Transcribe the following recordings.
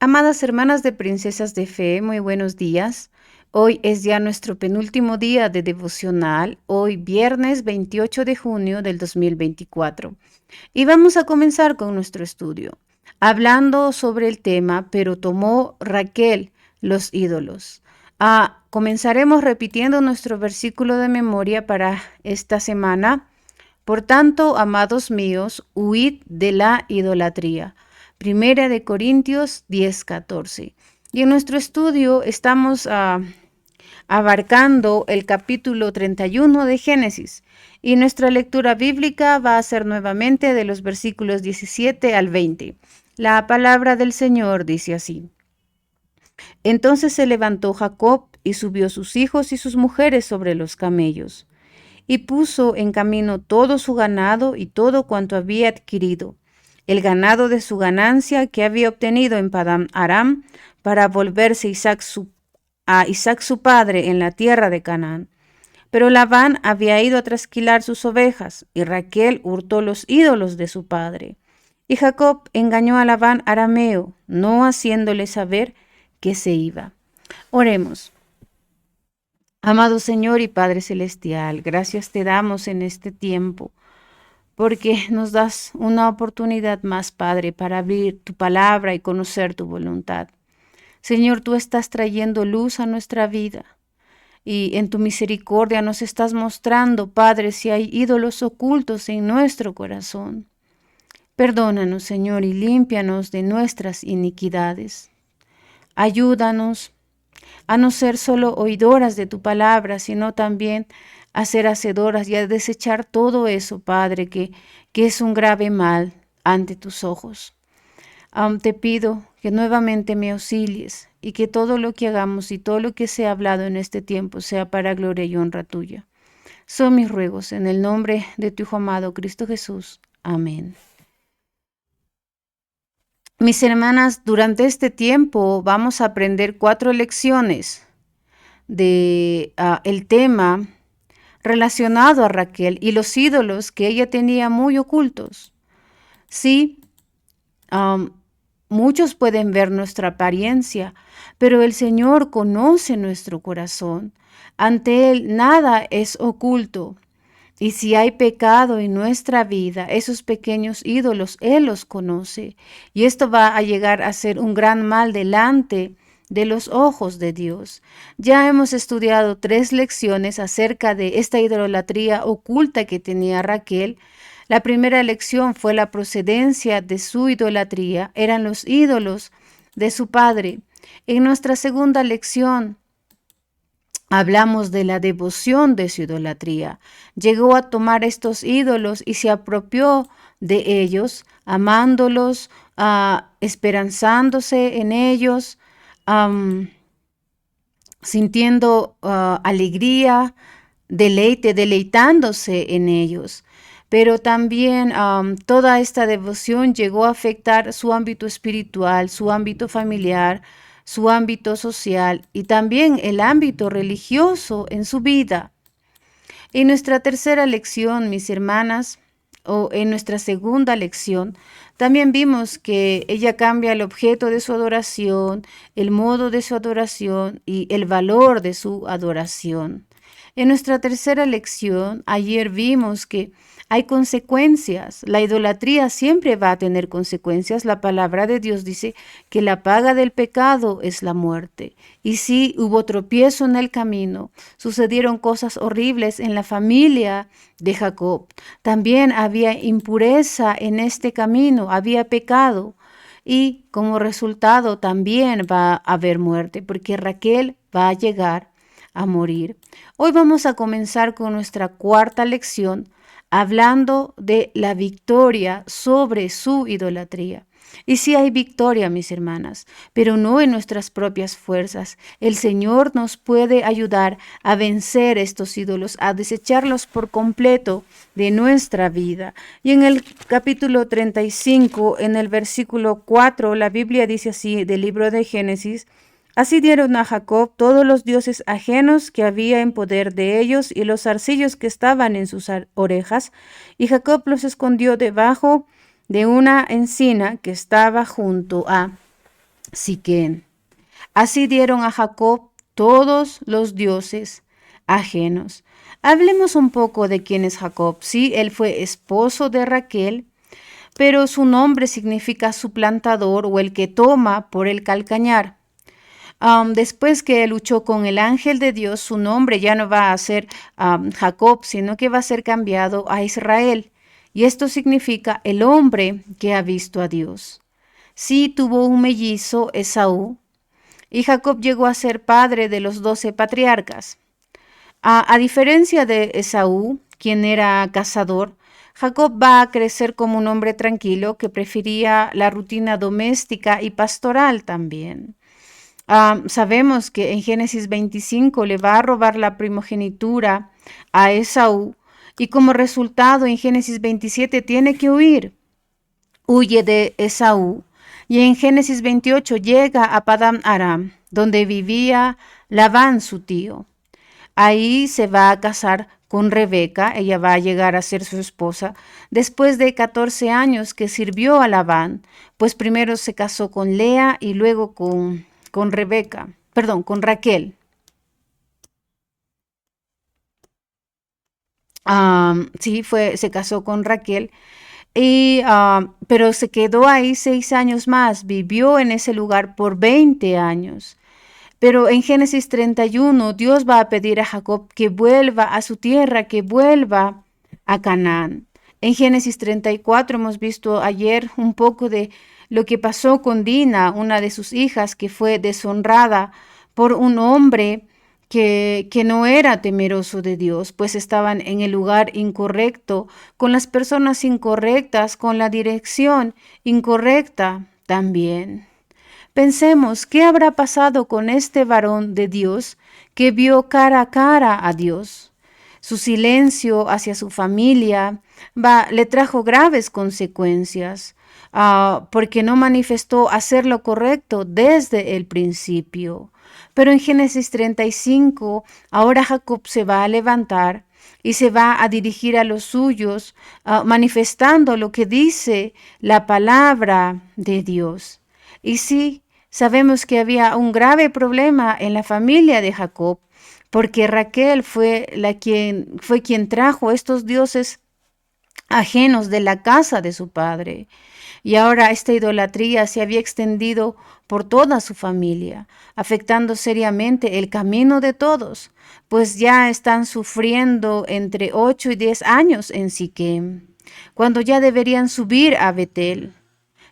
Amadas hermanas de Princesas de Fe, muy buenos días. Hoy es ya nuestro penúltimo día de devocional, hoy viernes 28 de junio del 2024. Y vamos a comenzar con nuestro estudio, hablando sobre el tema, pero tomó Raquel los ídolos. Comenzaremos repitiendo nuestro versículo de memoria para esta semana. Por tanto, amados míos, huid de la idolatría. Primera de Corintios 10:14. Y en nuestro estudio estamos abarcando el capítulo 31 de Génesis. Y nuestra lectura bíblica va a ser nuevamente de los versículos 17 al 20. La palabra del Señor dice así. Entonces se levantó Jacob y subió sus hijos y sus mujeres sobre los camellos y puso en camino todo su ganado y todo cuanto había adquirido, el ganado de su ganancia que había obtenido en Padán Aram, para volverse a Isaac su padre en la tierra de Canaán. Pero Labán había ido a trasquilar sus ovejas, y Raquel hurtó los ídolos de su padre. Y Jacob engañó a Labán arameo, no haciéndole saber que se iba. Oremos. Amado Señor y Padre Celestial, gracias te damos en este tiempo, porque nos das una oportunidad más, Padre, para abrir tu palabra y conocer tu voluntad. Señor, tú estás trayendo luz a nuestra vida y en tu misericordia nos estás mostrando, Padre, si hay ídolos ocultos en nuestro corazón. Perdónanos, Señor, y límpianos de nuestras iniquidades. Ayúdanos a no ser solo oidoras de tu palabra, sino también a ser hacedoras y a desechar todo eso, Padre, que es un grave mal ante tus ojos. Te pido que nuevamente me auxilies y que todo lo que hagamos y todo lo que se ha hablado en este tiempo sea para gloria y honra tuya. Son mis ruegos en el nombre de tu Hijo amado Cristo Jesús. Amén. Mis hermanas, durante este tiempo vamos a aprender 4 lecciones de el tema relacionado a Raquel y los ídolos que ella tenía muy ocultos. Sí, muchos pueden ver nuestra apariencia, pero el Señor conoce nuestro corazón. Ante Él nada es oculto. Y si hay pecado en nuestra vida, esos pequeños ídolos, Él los conoce. Y esto va a llegar a ser un gran mal delante de los ojos de Dios. Ya hemos estudiado 3 lecciones acerca de esta idolatría oculta que tenía Raquel. La primera lección fue la procedencia de su idolatría, eran los ídolos de su padre. En nuestra segunda lección hablamos de la devoción de su idolatría. Llegó a tomar estos ídolos y se apropió de ellos, amándolos, esperanzándose en ellos, sintiendo alegría, deleitándose en ellos. Pero también toda esta devoción llegó a afectar su ámbito espiritual, su ámbito familiar, su ámbito social y también el ámbito religioso en su vida. En nuestra tercera lección, mis hermanas, o en nuestra segunda lección, también vimos que ella cambia el objeto de su adoración, el modo de su adoración y el valor de su adoración. En nuestra tercera lección, ayer vimos que hay consecuencias. La idolatría siempre va a tener consecuencias. La palabra de Dios dice que la paga del pecado es la muerte. Y sí, hubo tropiezo en el camino. Sucedieron cosas horribles en la familia de Jacob. También había impureza en este camino, había pecado. Y como resultado también va a haber muerte, porque Raquel va a llegar a morir. Hoy vamos a comenzar con nuestra cuarta lección, hablando de la victoria sobre su idolatría. Y sí hay victoria, mis hermanas, pero no en nuestras propias fuerzas. El Señor nos puede ayudar a vencer estos ídolos, a desecharlos por completo de nuestra vida. Y en el capítulo 35, en el versículo 4, la Biblia dice así del libro de Génesis: Así dieron a Jacob todos los dioses ajenos que había en poder de ellos y los zarcillos que estaban en sus orejas, y Jacob los escondió debajo de una encina que estaba junto a Siquén. Así dieron a Jacob todos los dioses ajenos. Hablemos un poco de quién es Jacob. Sí, él fue esposo de Raquel, pero su nombre significa suplantador o el que toma por el calcañar. Después que luchó con el ángel de Dios, su nombre ya no va a ser Jacob, sino que va a ser cambiado a Israel. Y esto significa el hombre que ha visto a Dios. Sí tuvo un mellizo, Esaú, y Jacob llegó a ser padre de los 12 patriarcas. A diferencia de Esaú, quien era cazador, Jacob va a crecer como un hombre tranquilo que prefería la rutina doméstica y pastoral también. Sabemos que en Génesis 25 le va a robar la primogenitura a Esaú y como resultado en Génesis 27 tiene que huir. Huye de Esaú y en Génesis 28 llega a Padán Aram, donde vivía Labán, su tío. Ahí se va a casar con Rebeca, ella va a llegar a ser su esposa, después de 14 años que sirvió a Labán, pues primero se casó con Lea y luego con Rebeca, perdón, con Raquel. Sí, se casó con Raquel, pero se quedó ahí 6 años más, vivió en ese lugar por 20 años. Pero en Génesis 31, Dios va a pedir a Jacob que vuelva a su tierra, que vuelva a Canaán. En Génesis 34 hemos visto ayer un poco de lo que pasó con Dina, una de sus hijas, que fue deshonrada por un hombre que no era temeroso de Dios, pues estaban en el lugar incorrecto, con las personas incorrectas, con la dirección incorrecta también. Pensemos, ¿qué habrá pasado con este varón de Dios que vio cara a cara a Dios? Su silencio hacia su familia le trajo graves consecuencias, porque no manifestó hacer lo correcto desde el principio. Pero en Génesis 35, ahora Jacob se va a levantar y se va a dirigir a los suyos, manifestando lo que dice la palabra de Dios. Y sí, sabemos que había un grave problema en la familia de Jacob, porque Raquel fue quien trajo estos dioses ajenos de la casa de su padre. Y ahora esta idolatría se había extendido por toda su familia, afectando seriamente el camino de todos, pues ya están sufriendo entre 8 y 10 años en Siquem, cuando ya deberían subir a Betel.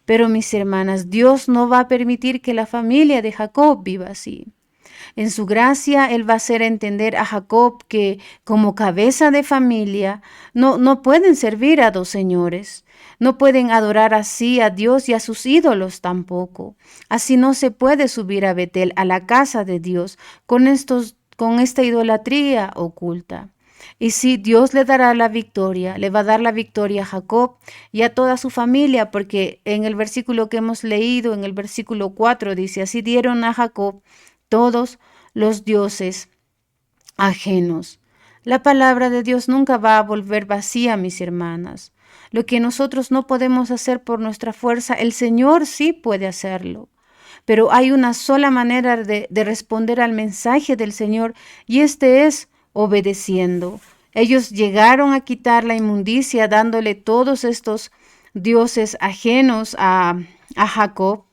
Pero mis hermanas, Dios no va a permitir que la familia de Jacob viva así. En su gracia, Él va a hacer entender a Jacob que como cabeza de familia no pueden servir a dos señores. No pueden adorar así a Dios y a sus ídolos tampoco. Así no se puede subir a Betel, a la casa de Dios, con esta idolatría oculta. Y sí, Dios le dará la victoria, le va a dar la victoria a Jacob y a toda su familia, porque en el versículo que hemos leído, en el versículo 4, dice, así dieron a Jacob todos los dioses ajenos. La palabra de Dios nunca va a volver vacía, mis hermanas. Lo que nosotros no podemos hacer por nuestra fuerza, el Señor sí puede hacerlo. Pero hay una sola manera de responder al mensaje del Señor y este es obedeciendo. Ellos llegaron a quitar la inmundicia dándole todos estos dioses ajenos a Jacob.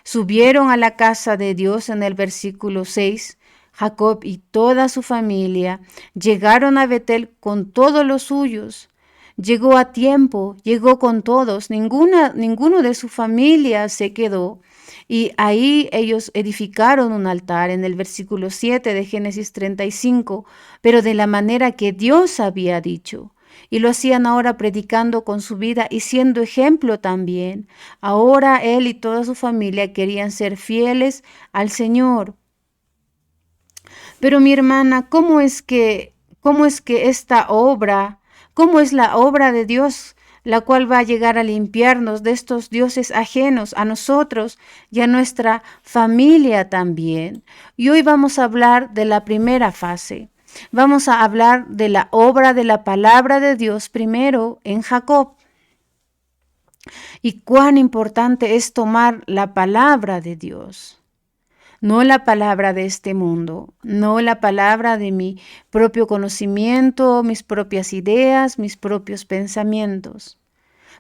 Subieron a la casa de Dios en el versículo 6. Jacob y toda su familia llegaron a Betel con todos los suyos. Llegó a tiempo, llegó con todos, ninguno de su familia se quedó. Y ahí ellos edificaron un altar en el versículo 7 de Génesis 35, pero de la manera que Dios había dicho. Y lo hacían ahora predicando con su vida y siendo ejemplo también. Ahora él y toda su familia querían ser fieles al Señor. Pero mi hermana, cómo es que esta obra, cómo es la obra de Dios, la cual va a llegar a limpiarnos de estos dioses ajenos a nosotros y a nuestra familia también? Y hoy vamos a hablar de la primera fase. Vamos a hablar de la obra de la palabra de Dios primero en Jacob. Y cuán importante es tomar la palabra de Dios. No la palabra de este mundo, no la palabra de mi propio conocimiento, mis propias ideas, mis propios pensamientos.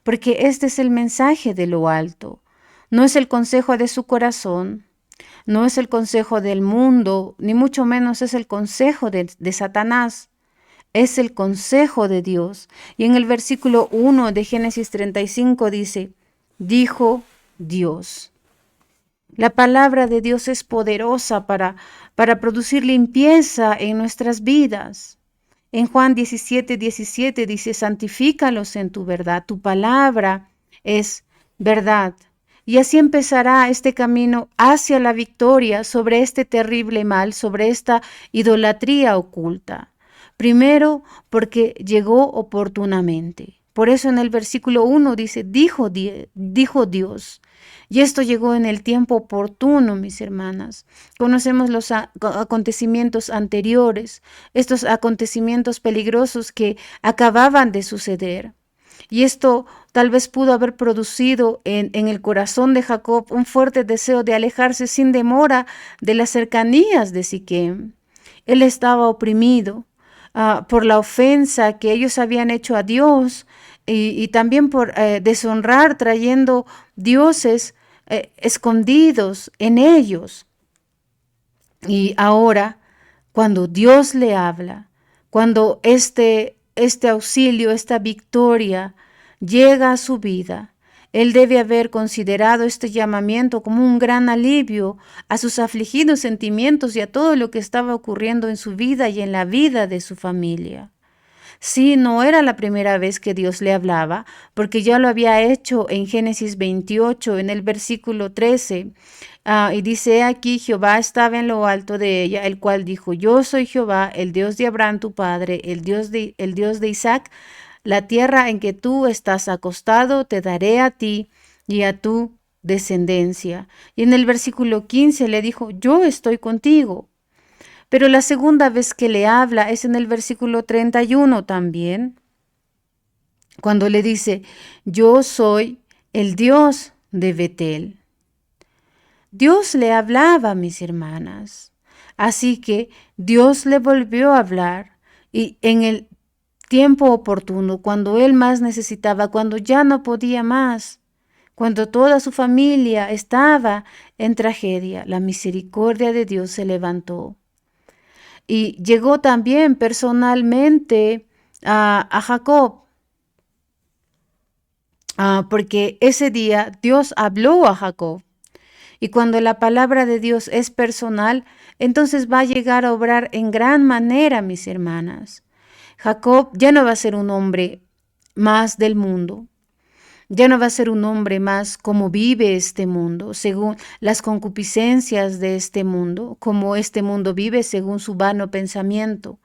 Porque este es el mensaje de lo alto. No es el consejo de su corazón, no es el consejo del mundo, ni mucho menos es el consejo de Satanás. Es el consejo de Dios. Y en el versículo 1 de Génesis 35 dice, dijo Dios. La palabra de Dios es poderosa para producir limpieza en nuestras vidas. En Juan 17:17 dice, santifícalos en tu verdad, tu palabra es verdad. Y así empezará este camino hacia la victoria sobre este terrible mal, sobre esta idolatría oculta. Primero, porque llegó oportunamente. Por eso en el versículo 1 dice, dijo Dios. Y esto llegó en el tiempo oportuno, mis hermanas. Conocemos los acontecimientos anteriores, estos acontecimientos peligrosos que acababan de suceder. Y esto tal vez pudo haber producido en el corazón de Jacob un fuerte deseo de alejarse sin demora de las cercanías de Siquem. Él estaba oprimido por la ofensa que ellos habían hecho a Dios y también por deshonrar trayendo dioses escondidos en ellos. Y ahora, cuando Dios le habla, cuando este auxilio, esta victoria llega a su vida, él debe haber considerado este llamamiento como un gran alivio a sus afligidos sentimientos y a todo lo que estaba ocurriendo en su vida y en la vida de su familia. Sí, no era la primera vez que Dios le hablaba, porque ya lo había hecho en Génesis 28, en el versículo 13. Y dice aquí, Jehová estaba en lo alto de ella, el cual dijo, yo soy Jehová, el Dios de Abraham tu padre, el Dios de Isaac. La tierra en que tú estás acostado te daré a ti y a tu descendencia. Y en el versículo 15 le dijo, yo estoy contigo. Pero la segunda vez que le habla es en el versículo 31 también, cuando le dice, yo soy el Dios de Betel. Dios le hablaba, mis hermanas. Así que Dios le volvió a hablar y en el tiempo oportuno, cuando él más necesitaba, cuando ya no podía más, cuando toda su familia estaba en tragedia, la misericordia de Dios se levantó. Y llegó también personalmente a Jacob, porque ese día Dios habló a Jacob. Y cuando la palabra de Dios es personal, entonces va a llegar a obrar en gran manera, mis hermanas. Jacob ya no va a ser un hombre más del mundo. Ya no va a ser un hombre más como vive este mundo, según las concupiscencias de este mundo, como este mundo vive según su vano pensamiento.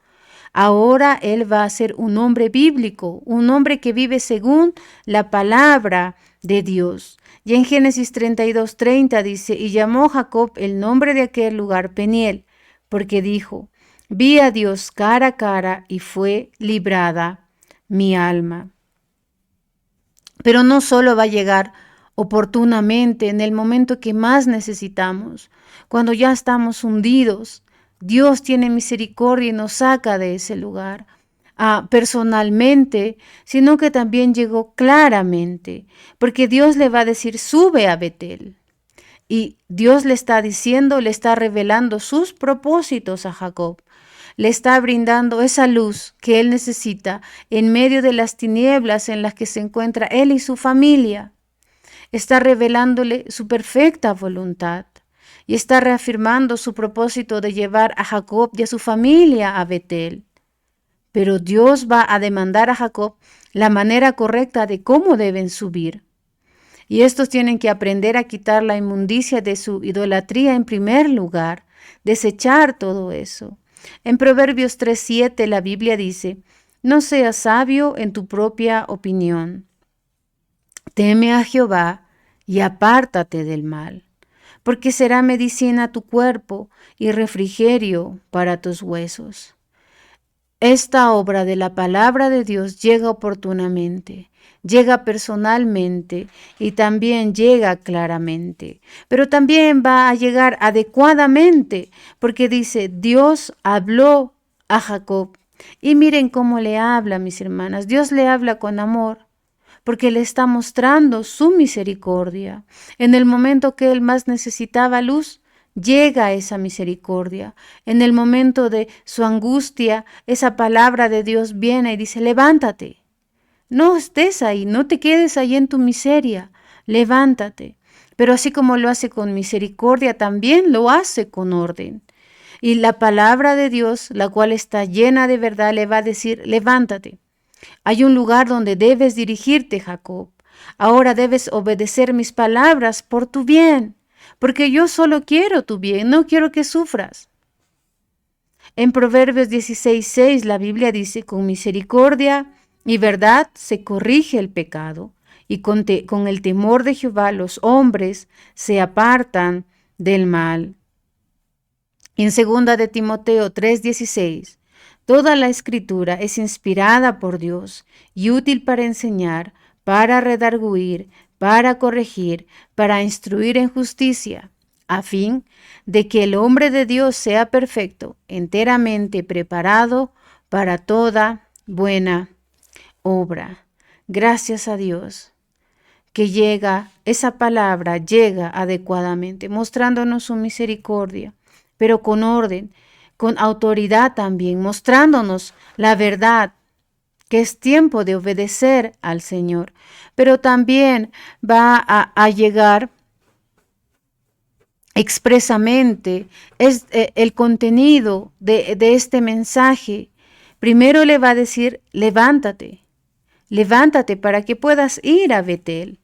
Ahora él va a ser un hombre bíblico, un hombre que vive según la palabra de Dios. Y en Génesis 32:30 dice, y llamó Jacob el nombre de aquel lugar Peniel, porque dijo, vi a Dios cara a cara y fue librada mi alma. Pero no solo va a llegar oportunamente en el momento que más necesitamos, cuando ya estamos hundidos. Dios tiene misericordia y nos saca de ese lugar personalmente, sino que también llegó claramente, porque Dios le va a decir, sube a Betel. Y Dios le está diciendo, le está revelando sus propósitos a Jacob. Le está brindando esa luz que él necesita en medio de las tinieblas en las que se encuentra él y su familia. Está revelándole su perfecta voluntad y está reafirmando su propósito de llevar a Jacob y a su familia a Betel. Pero Dios va a demandar a Jacob la manera correcta de cómo deben subir. Y estos tienen que aprender a quitar la inmundicia de su idolatría en primer lugar, desechar todo eso. En Proverbios 3:7 la Biblia dice, no seas sabio en tu propia opinión. Teme a Jehová y apártate del mal, porque será medicina a tu cuerpo y refrigerio para tus huesos. Esta obra de la palabra de Dios llega oportunamente. llega personalmente y también llega claramente, pero también va a llegar adecuadamente, porque dice, Dios habló a Jacob. Y miren cómo le habla, mis hermanas. Dios le habla con amor, porque le está mostrando su misericordia. En el momento que él más necesitaba luz, llega esa misericordia. En el momento de su angustia, esa palabra de Dios viene y dice, levántate. No estés ahí, no te quedes ahí en tu miseria, levántate. Pero así como lo hace con misericordia, también lo hace con orden. Y la palabra de Dios, la cual está llena de verdad, le va a decir, levántate. Hay un lugar donde debes dirigirte, Jacob. Ahora debes obedecer mis palabras por tu bien, porque yo solo quiero tu bien, no quiero que sufras. En Proverbios 16:6 la Biblia dice, con misericordia y verdad se corrige el pecado, y con el temor de Jehová los hombres se apartan del mal. En 2 de Timoteo 3:16, toda la escritura es inspirada por Dios y útil para enseñar, para redarguir, para corregir, para instruir en justicia, a fin de que el hombre de Dios sea perfecto, enteramente preparado para toda buena obra. Gracias a Dios que esa palabra llega adecuadamente, mostrándonos su misericordia, pero con orden, con autoridad también, mostrándonos la verdad, que es tiempo de obedecer al Señor, pero también va a llegar expresamente el contenido de este mensaje. Primero le va a decir, levántate, levántate para que puedas ir a Betel.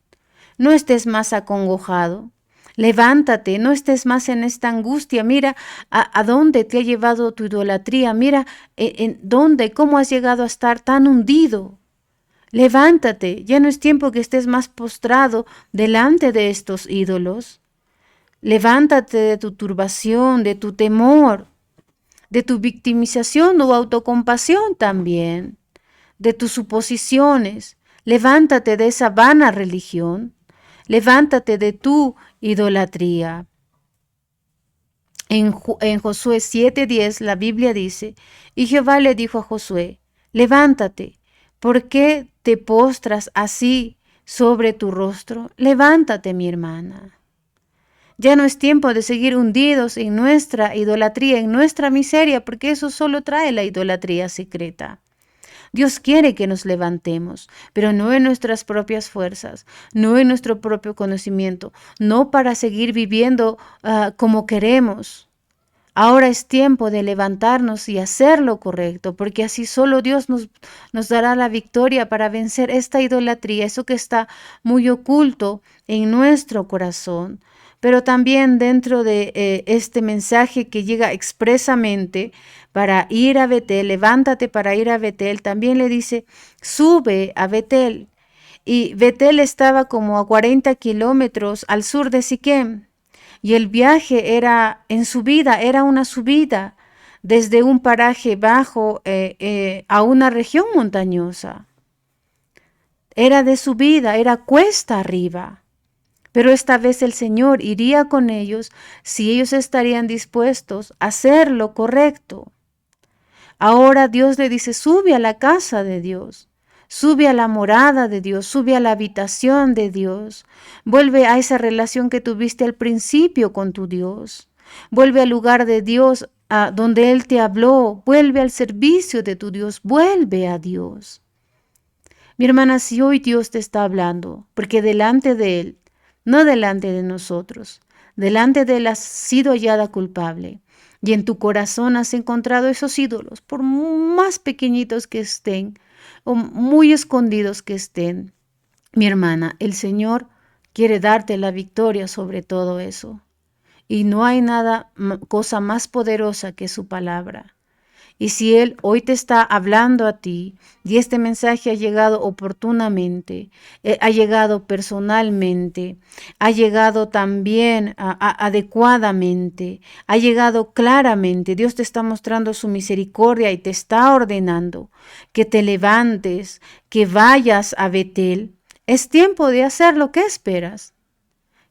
No estés más acongojado. Levántate, no estés más en esta angustia. Mira a dónde te ha llevado tu idolatría. Mira en dónde, cómo has llegado a estar tan hundido. Levántate, ya no es tiempo que estés más postrado delante de estos ídolos. Levántate de tu turbación, de tu temor, de tu victimización o autocompasión también, de tus suposiciones. Levántate de esa vana religión. Levántate de tu idolatría. En Josué 7:10 la Biblia dice, y Jehová le dijo a Josué, levántate, ¿por qué te postras así sobre tu rostro? Levántate, mi hermana. Ya no es tiempo de seguir hundidos en nuestra idolatría, en nuestra miseria, porque eso solo trae la idolatría secreta. Dios quiere que nos levantemos, pero no en nuestras propias fuerzas, no en nuestro propio conocimiento, no para seguir viviendo como queremos. Ahora es tiempo de levantarnos y hacer lo correcto, porque así solo Dios nos dará la victoria para vencer esta idolatría, eso que está muy oculto en nuestro corazón. Pero también dentro de este mensaje que llega expresamente para ir a Betel, levántate para ir a Betel, también le dice, sube a Betel. Y Betel estaba como a 40 kilómetros al sur de Siquem. Y el viaje era en subida, era una subida desde un paraje bajo a una región montañosa. Era de subida, era cuesta arriba. Pero esta vez el Señor iría con ellos si ellos estarían dispuestos a hacer lo correcto. Ahora Dios le dice, sube a la casa de Dios, sube a la morada de Dios, sube a la habitación de Dios, vuelve a esa relación que tuviste al principio con tu Dios, vuelve al lugar de Dios donde Él te habló, vuelve al servicio de tu Dios, vuelve a Dios. Mi hermana, si hoy Dios te está hablando, porque delante de Él, no delante de nosotros, delante de Él has sido hallada culpable. Y en tu corazón has encontrado esos ídolos, por más pequeñitos que estén o muy escondidos que estén. Mi hermana, el Señor quiere darte la victoria sobre todo eso. Y no hay cosa más poderosa que su palabra. Y si Él hoy te está hablando a ti y este mensaje ha llegado oportunamente, ha llegado personalmente, ha llegado también adecuadamente, ha llegado claramente, Dios te está mostrando su misericordia y te está ordenando que te levantes, que vayas a Betel, es tiempo de hacerlo. ¿Qué esperas?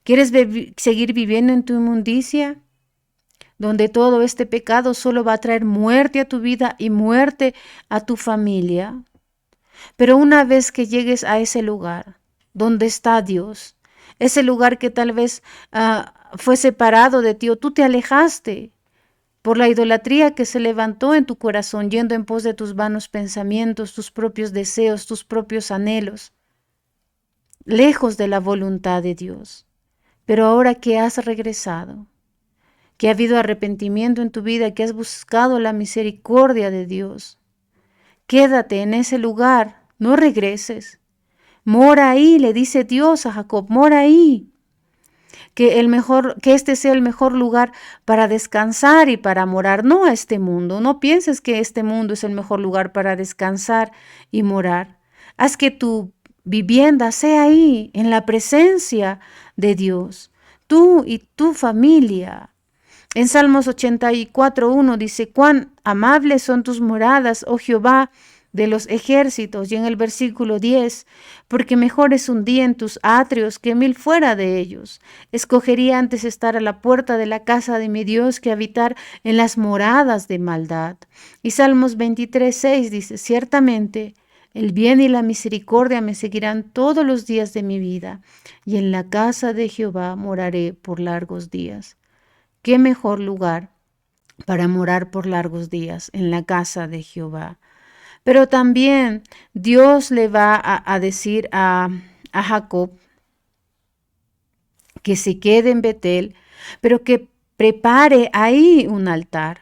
¿Quieres seguir viviendo en tu inmundicia? Donde todo este pecado solo va a traer muerte a tu vida y muerte a tu familia. Pero una vez que llegues a ese lugar donde está Dios, ese lugar que tal vez fue separado de ti o tú te alejaste por la idolatría que se levantó en tu corazón, yendo en pos de tus vanos pensamientos, tus propios deseos, tus propios anhelos, lejos de la voluntad de Dios. Pero ahora que has regresado, que ha habido arrepentimiento en tu vida, que has buscado la misericordia de Dios, quédate en ese lugar, no regreses. Mora ahí, le dice Dios a Jacob, mora ahí. Que este sea el mejor lugar para descansar y para morar, no a este mundo. No pienses que este mundo es el mejor lugar para descansar y morar. Haz que tu vivienda sea ahí, en la presencia de Dios, tú y tu familia. En Salmos 84:1 dice, cuán amables son tus moradas, oh Jehová de los ejércitos. Y en el versículo 10, porque mejor es un día en tus atrios que 1000 fuera de ellos. Escogería antes estar a la puerta de la casa de mi Dios que habitar en las moradas de maldad. Y Salmos 23:6 dice, ciertamente el bien y la misericordia me seguirán todos los días de mi vida, y en la casa de Jehová moraré por largos días. ¿Qué mejor lugar para morar por largos días? En la casa de Jehová. Pero también Dios le va a decir a Jacob que se quede en Betel, pero que prepare ahí un altar.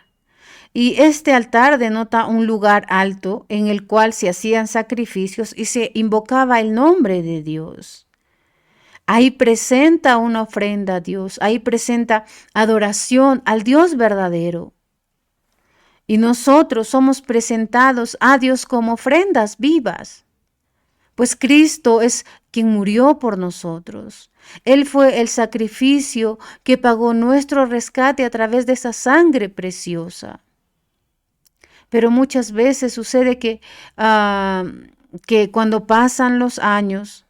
Y este altar denota un lugar alto en el cual se hacían sacrificios y se invocaba el nombre de Dios. Ahí presenta una ofrenda a Dios, ahí presenta adoración al Dios verdadero. Y nosotros somos presentados a Dios como ofrendas vivas, pues Cristo es quien murió por nosotros. Él fue el sacrificio que pagó nuestro rescate a través de esa sangre preciosa. Pero muchas veces sucede que cuando pasan los años,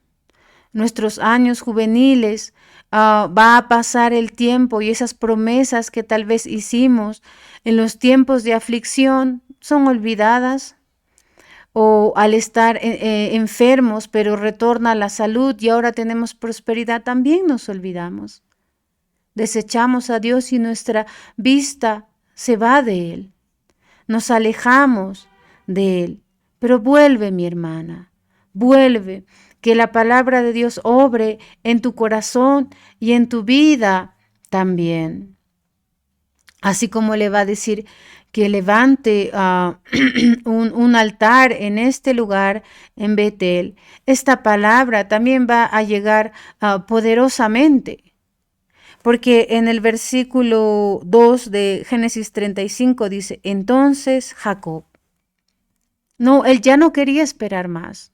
nuestros años juveniles, va a pasar el tiempo y esas promesas que tal vez hicimos en los tiempos de aflicción son olvidadas, o al estar enfermos, pero retorna la salud y ahora tenemos prosperidad, también nos olvidamos. Desechamos a Dios y nuestra vista se va de Él. Nos alejamos de Él. Pero vuelve, mi hermana, vuelve, que la palabra de Dios obre en tu corazón y en tu vida también. Así como le va a decir que levante un altar en este lugar, en Betel, esta palabra también va a llegar poderosamente. Porque en el versículo 2 de Génesis 35 dice, entonces Jacob. No, él ya no quería esperar más.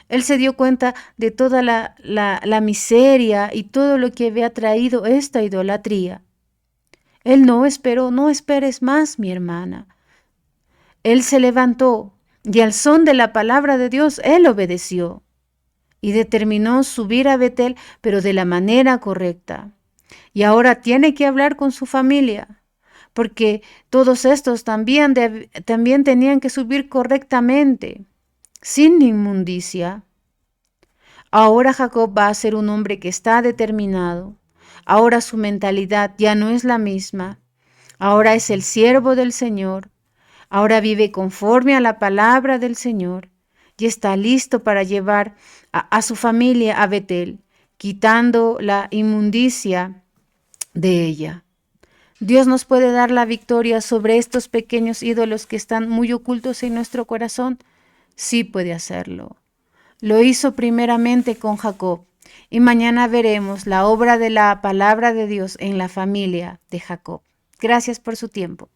Él se dio cuenta de toda la miseria y todo lo que había traído esta idolatría. Él no esperó, no esperes más, mi hermana. Él se levantó y al son de la palabra de Dios, él obedeció y determinó subir a Betel, pero de la manera correcta. Y ahora tiene que hablar con su familia, porque todos estos también tenían que subir correctamente, sin inmundicia. Ahora Jacob va a ser un hombre que está determinado. Ahora su mentalidad ya no es la misma. Ahora es el siervo del Señor. Ahora vive conforme a la palabra del Señor y está listo para llevar a su familia a Betel, quitando la inmundicia de ella. Dios nos puede dar la victoria sobre estos pequeños ídolos que están muy ocultos en nuestro corazón. Sí puede hacerlo. Lo hizo primeramente con Jacob y mañana veremos la obra de la palabra de Dios en la familia de Jacob. Gracias por su tiempo.